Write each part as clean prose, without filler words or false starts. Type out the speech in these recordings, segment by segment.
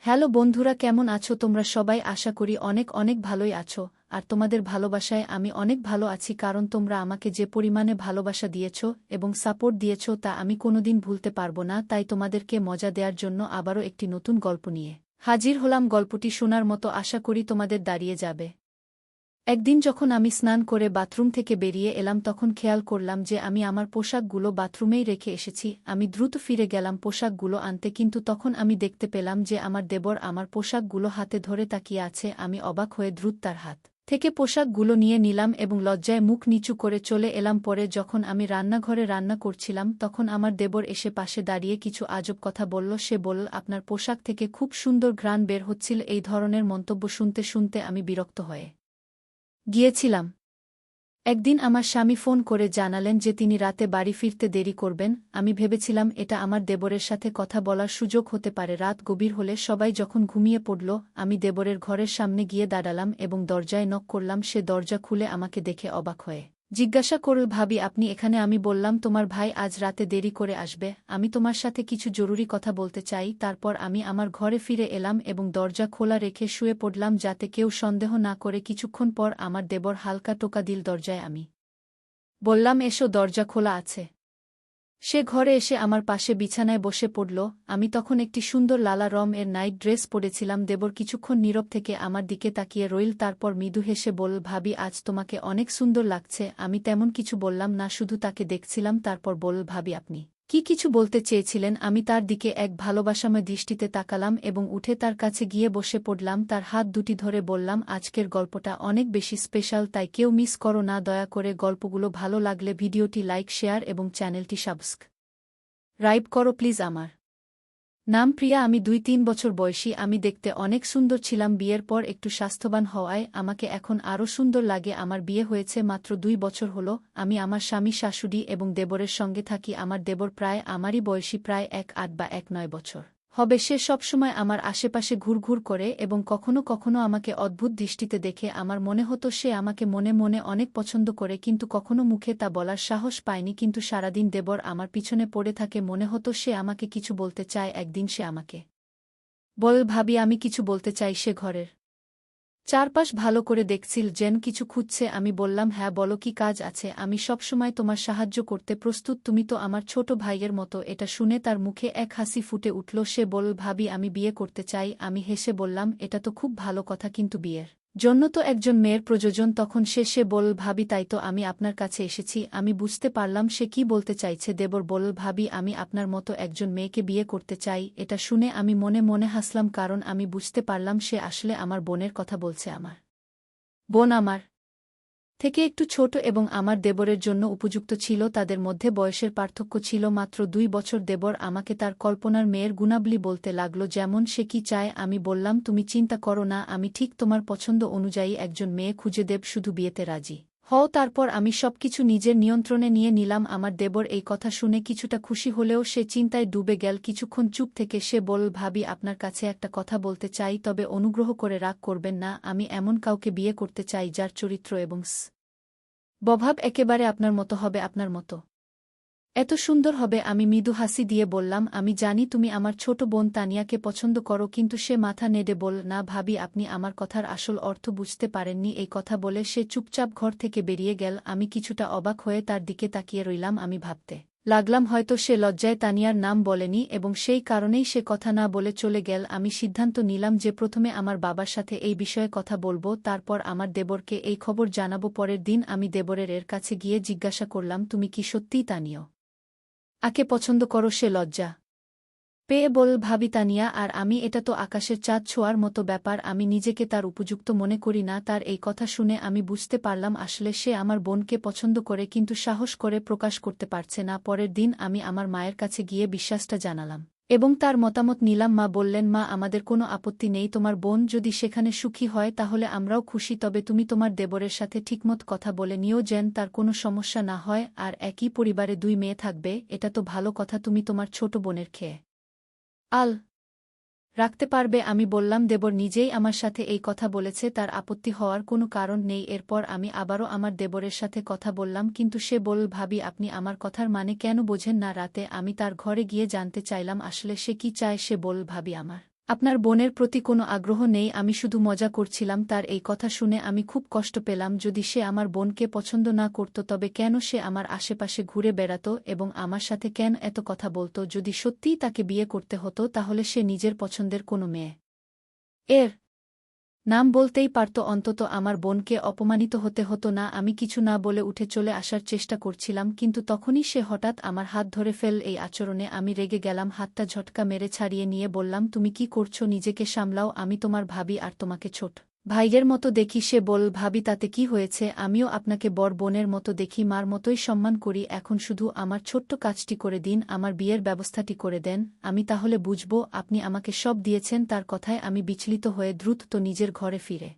Hello বন্ধুরা, কেমন আছো তোমরা সবাই? আশা করি অনেক অনেক ভালোই আছো। আর তোমাদের ভালোবাসায় আমি অনেক ভালো আছি, কারণ তোমরা আমাকে যে পরিমাণে ভালোবাসা দিয়েছ এবং সাপোর্ট দিয়েছ তা আমি কোনোদিন ভুলতে পারবো না। তাই তোমাদেরকে মজা দেওয়ার জন্য আবারও একটি নতুন গল্প নিয়ে হাজির হলাম। গল্পটি শোনার মতো আশা করি তোমাদের দাঁড়িয়ে যাবে। একদিন যখন আমি স্নান করে বাথরুম থেকে বেরিয়ে এলাম, তখন খেয়াল করলাম যে আমি আমার পোশাকগুলো বাথরুমেই রেখে এসেছি। আমি দ্রুত ফিরে গেলাম পোশাকগুলো আনতে, কিন্তু তখন আমি দেখতে পেলাম যে আমার দেবর আমার পোশাকগুলো হাতে ধরে তাকিয়ে আছে। আমি অবাক হয়ে দ্রুত তার হাত থেকে পোশাকগুলো নিয়ে নিলাম এবং লজ্জায় মুখ নিচু করে চলে এলাম। পরে যখন আমি রান্নাঘরে রান্না করছিলাম, তখন আমার দেবর এসে পাশে দাঁড়িয়ে কিছু আজব কথা বলল। সে বলল, আপনার পোশাক থেকে খুব সুন্দর ঘ্রাণ বের হচ্ছিল। এই ধরনের মন্তব্য শুনতে শুনতে আমি বিরক্ত হয়ে গিয়েছিলাম। একদিন আমার স্বামী ফোন করে জানালেন যে তিনি রাতে বাড়ি ফিরতে দেরি করবেন। আমি ভেবেছিলাম এটা আমার দেবরের সাথে কথা বলার সুযোগ হতে পারে। রাত গভীর হলে সবাই যখন ঘুমিয়ে পড়ল, আমি দেবরের ঘরের সামনে গিয়ে দাঁড়ালাম এবং দরজায় নক করলাম। সে দরজা খুলে আমাকে দেখে অবাক হয়ে জিজ্ঞাসা করল, ভাবি আপনি এখানে? আমি বললাম, তোমার ভাই আজ রাতে দেরি করে আসবে, আমি তোমার সাথে কিছু জরুরি কথা বলতে চাই। তারপর আমি আমার ঘরে ফিরে এলাম এবং দরজা খোলা রেখে শুয়ে পড়লাম যাতে কেউ সন্দেহ না করে। কিছুক্ষণ পর আমার দেবর হালকা টোকা দিল দরজায়। আমি বললাম, এসো, দরজা খোলা আছে। সে ঘরে এসে আমার পাশে বিছানায় বসে পড়ল। আমি তখন একটি সুন্দর লালা রং-এর নাইট ড্রেস পরেছিলাম। দেবর কিছুক্ষণ নীরব থেকে আমার দিকে তাকিয়ে রইল, তারপর মৃদু হেসে বলল, ভাবি আজ তোমাকে অনেক সুন্দর লাগছে। আমি তেমন কিছু বললাম না, শুধু তাকে দেখছিলাম। তারপর বলল, ভাবি আপনি কি কিছু বলতে চেয়েছিলেন? আমি তার দিকে এক ভালোবাসাময় দৃষ্টিতে তাকালাম এবং উঠে তার কাছে গিয়ে বসে পড়লাম। তার হাত দুটি ধরে বললাম, আজকের গল্পটা অনেক বেশি স্পেশাল, তাই কেউ মিস করো না। দয়া করে গল্পগুলো ভালো লাগলে ভিডিওটি লাইক, শেয়ার এবং চ্যানেলটি সাবস্ক্রাইব করো প্লিজ। আমার নাম প্রিয়া, আমি 2-3 বছর বয়সী। আমি দেখতে অনেক সুন্দর ছিলাম। বিয়ের পর একটু স্বাস্থ্যবান হওয়ায় আমাকে এখন আরও সুন্দর লাগে। আমার বিয়ে হয়েছে মাত্র 2 বছর হলো। আমি আমার স্বামী, শাশুড়ি এবং দেবরের সঙ্গে থাকি। আমার দেবর প্রায় আমারই বয়সী, প্রায় 1-8 বা 1-9 বছর হবে। সে সবসময় আমার আশেপাশে ঘুরঘুর করে এবং কখনো কখনো আমাকে অদ্ভুত দৃষ্টিতে দেখে। আমার মনে হতো সে আমাকে মনে মনে অনেক পছন্দ করে, কিন্তু কখনো মুখে তা বলার সাহস পায়নি। কিন্তু সারাদিন দেবর আমার পিছনে পড়ে থাকে, মনে হতো সে আমাকে কিছু বলতে চায়। একদিন সে আমাকে বল, ভাবি আমি কিছু বলতে চাই। সে ঘরের চারপাশ ভালো করে দেখছিল, যেন কিছু খুঁজছে। আমি বললাম, হ্যাঁ বলো, কি কাজ আছে? আমি সব সময় তোমার সাহায্য করতে প্রস্তুত, তুমি তো আমার ছোট ভাইয়ের মতো। এটা শুনে তার মুখে এক হাসি ফুটে উঠল। সে বলল, ভাবি আমি বিয়ে করতে চাই। আমি হেসে বললাম, এটা তো খুব ভালো কথা, কিন্তু বিয়ের জন্য তো একজন মেয়ের প্রয়োজন। তখন সে বলল, ভাবি তাই তো আমি আপনার কাছে এসেছি। আমি বুঝতে পারলাম সে কি বলতে চাইছে। দেবর বলল, ভাবি আমি আপনার মতো একজন মেয়েকে বিয়ে করতে চাই। এটা শুনে আমি মনে মনে হাসলাম, কারণ আমি বুঝতে পারলাম সে আসলে আমার বোনের কথা বলছে। আমার বোন আমার থেকে একটু ছোট এবং আমার দেবরের জন্য উপযুক্ত ছিল। তাদের মধ্যে বয়সের পার্থক্য ছিল মাত্র 2 বছর। দেবর আমাকে তার কল্পনার মেয়ের গুণাবলী বলতে লাগল, যেমন সে কি চায়। আমি বললাম, তুমি চিন্তা করো না, আমি ঠিক তোমার পছন্দ অনুযায়ী একজন মেয়ে খুঁজে দেব, শুধু বিয়েতে রাজি হও। তারপর আমি সবকিছু নিজের নিয়ন্ত্রণে নিয়ে নিলাম। আমার দেবর এই কথা শুনে কিছুটা খুশি হলেও সে চিন্তায় ডুবে গেল। কিছুক্ষণ চুপ থেকে সে বলল, ভাবি আপনার কাছে একটা কথা বলতে চাই, তবে অনুগ্রহ করে রাগ করবেন না। আমি এমন কাউকে বিয়ে করতে চাই যার চরিত্র এবং স্বভাব একেবারে আপনার মতো হবে, আপনার মতো এত সুন্দর হবে। আমি মৃদু হাসি দিয়ে বললাম, আমি জানি তুমি আমার ছোট বোন তানিয়াকে পছন্দ করো। কিন্তু সে মাথা নেড়ে বলল, না ভাবি, আপনি আমার কথার আসল অর্থ বুঝতে পারেননি। এই কথা বলে সে চুপচাপ ঘর থেকে বেরিয়ে গেল। আমি কিছুটা অবাক হয়ে তার দিকে তাকিয়ে রইলাম। আমি ভাবতে লাগলাম হয়তো সে লজ্জায় তানিয়ার নাম বলেনি এবং সেই কারণেই সে কথা না বলে চলে গেল। আমি সিদ্ধান্ত নিলাম যে প্রথমে আমার বাবার সাথে এই বিষয়ে কথা বলবো, তারপর আমার দেবরকে এই খবর জানাবো। পরের দিন আমি দেবরের কাছে গিয়ে জিজ্ঞাসা করলাম, তুমি কি সত্যিই তানিয়া আকে পছন্দ করো? সে লজ্জা পেয়ে বল, ভাবি তানিয়া আর আমি, এটা তো আকাশের চাঁদ ছোঁয়ার মতো ব্যাপার। আমি নিজেকে তার উপযুক্ত মনে করি না। তার এই কথা শুনে আমি বুঝতে পারলাম আসলে সে আমার বোনকে পছন্দ করে, কিন্তু সাহস করে প্রকাশ করতে পারছে না। পরের দিন আমি আমার মায়ের কাছে গিয়ে বিশ্বাসটা জানালাম এবং তার মতামত নিলাম। মা বললেন, মা আমাদের কোনো আপত্তি নেই, তোমার বোন যদি সেখানে সুখী হয় তাহলে আমরাও খুশি। তবে তুমি তোমার দেবরের সাথে ঠিকমত কথা বলে নিও যেন তার কোনো সমস্যা না হয়। আর একই পরিবারে 2 মেয়ে থাকবে, এটা তো ভালো কথা। তুমি তোমার ছোট বোনের খেয়ে আল রাখতে পারবে। আমি বললাম, দেবর নিজেই আমার সাথে এই কথা বলেছে, তার আপত্তি হওয়ার কোনো কারণ নেই। এরপর আমি আবারও আমার দেবরের সাথে কথা বললাম, কিন্তু সে বলল, ভাবি আপনি আমার কথার মানে কেন বোঝেন না? রাতে আমি তার ঘরে গিয়ে জানতে চাইলাম আসলে সে কি চায়। সে বলল, ভাবি আমার আপনার বোনের প্রতি কোনো আগ্রহ নেই, আমি শুধু মজা করছিলাম। তার এই কথা শুনে আমি খুব কষ্ট পেলাম। যদি সে আমার বোনকে পছন্দ না করত তবে কেন সে আমার আশেপাশে ঘুরে বেড়াত এবং আমার সাথে কেন এত কথা বলত? যদি সত্যিই তাকে বিয়ে করতে হতো তাহলে সে নিজের পছন্দের কোনো মেয়ে এর নাম বলতেই পারত, অন্তত আমার বোনকে অপমানিত হতে হতো না। আমি কিছু না বলে উঠে চলে আসার চেষ্টা করছিলাম, কিন্তু তখনই সে হঠাৎ আমার হাত ধরে ফেল। এই আচরণে আমি রেগে গেলাম। হাতটা ঝটকা মেরে ছাড়িয়ে নিয়ে বললাম, তুমি কি করছো? নিজেকে সামলাও, আমি তোমার ভাবি আর তোমাকে ছোট ভাইয়ের মতো দেখি। সে বল, ভাবি তাতে কি হয়েছে? আমিও আপনাকে বড় বোনের মতো দেখি, মার মতোই সম্মান করি। এখন শুধু আমার ছোট্ট কাজটি করে দিন, আমার বিয়ের ব্যবস্থাটি করে দেন, আমি তাহলে বুঝব আপনি আমাকে সব দিয়েছেন। তার কথায় আমি বিচলিত হয়ে দ্রুত নিজের ঘরে ফিরে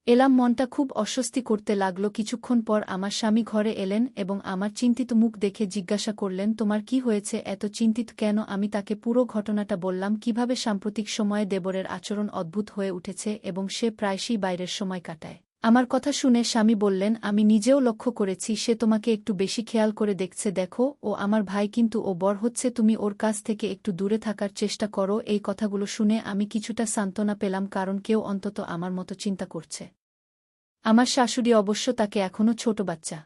এলাম। মনটা খুব অস্বস্তি করতে লাগল। কিছুক্ষণ পর আমার স্বামী ঘরে এলেন এবং আমার চিন্তিত মুখ দেখে জিজ্ঞাসা করলেন, তোমার কি হয়েছে? এত চিন্তিত কেন? আমি তাকে পুরো ঘটনাটা বললাম, কিভাবে সাম্প্রতিক সময়ে দেবরের আচরণ অদ্ভুত হয়ে উঠেছে এবং সে প্রায়শই বাইরের সময় কাটায়। আমার কথা শুনে স্বামী বললেন, আমি নিজেও লক্ষ্য করেছি, সে তোমাকে একটু বেশি খেয়াল করে দেখছে। দেখো, ও আমার ভাই, কিন্তু ও বড় হচ্ছে, তুমি ওর কাছ থেকে একটু দূরে থাকার চেষ্টা করো। এই কথাগুলো শুনে আমি কিছুটা সান্ত্বনা পেলাম, কারণ কেউ অন্তত আমার মতো চিন্তা করছে। আমার শাশুড়ি অবশ্য তাকে এখনও ছোট বাচ্চা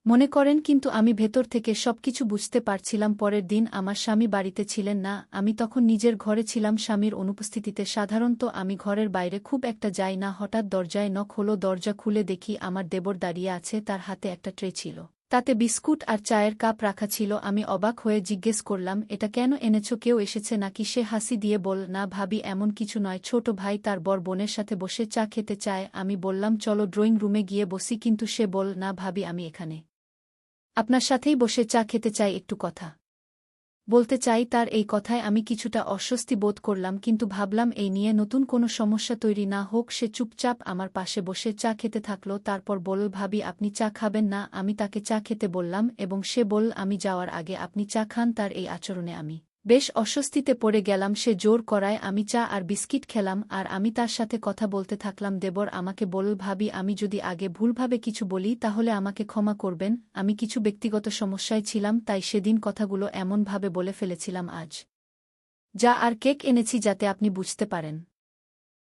মনে করেন, কিন্তু আমি ভেতর থেকে সবকিছু বুঝতে পারছিলাম। পরের দিন আমার স্বামী বাড়িতে ছিলেন না। আমি তখন নিজের ঘরে ছিলাম স্বামীর অনুপস্থিতিতে। সাধারণত আমি ঘরের বাইরে খুব একটা যাই না। হঠাৎ দরজায় নক হলো। দরজা খুলে দেখি আমার দেবর দাঁড়িয়ে আছে। তার হাতে একটা ট্রে ছিল, তাতে বিস্কুট আর চায়ের কাপ রাখা ছিল। আমি অবাক হয়ে জিজ্ঞেস করলাম, এটা কেন এনেছ? কেউ এসেছে নাকি? সে হাসি দিয়ে বল, না ভাবি, এমন কিছু নয়, ছোট ভাই তার বড় বোনের সাথে বসে চা খেতে চায়। আমি বললাম, চলো ড্রয়িং রুমে গিয়ে বসি, কিন্তু সে বল, না ভাবি, আমি এখানে আপনার সাথেই বসে চা খেতে চাই, একটু কথা বলতে চাই। তার এই কথায় আমি কিছুটা অস্বস্তি বোধ করলাম, কিন্তু ভাবলাম এই নিয়ে নতুন কোনো সমস্যা তৈরি না হোক। সে চুপচাপ আমার পাশে বসে চা খেতে থাকল। তারপর বলল, ভাবি, আপনি চা খাবেন না? আমি তাকে চা খেতে বললাম এবং সে বলল, আমি যাওয়ার আগে আপনি চা খান। তার এই আচরণে আমি বেশ অস্বস্তিতে পড়ে গেলাম। সে জোর করায় আমি চা আর বিস্কিট খেলাম আর আমি তার সাথে কথা বলতে থাকলাম। দেবর আমাকে বলল, ভাবি, আমি যদি আগে ভুলভাবে কিছু বলি তাহলে আমাকে ক্ষমা করবেন। আমি কিছু ব্যক্তিগত সমস্যায় ছিলাম, তাই সেদিন কথাগুলো এমনভাবে বলে ফেলেছিলাম। আজ যা আর কেক এনেছি যাতে আপনি বুঝতে পারেন।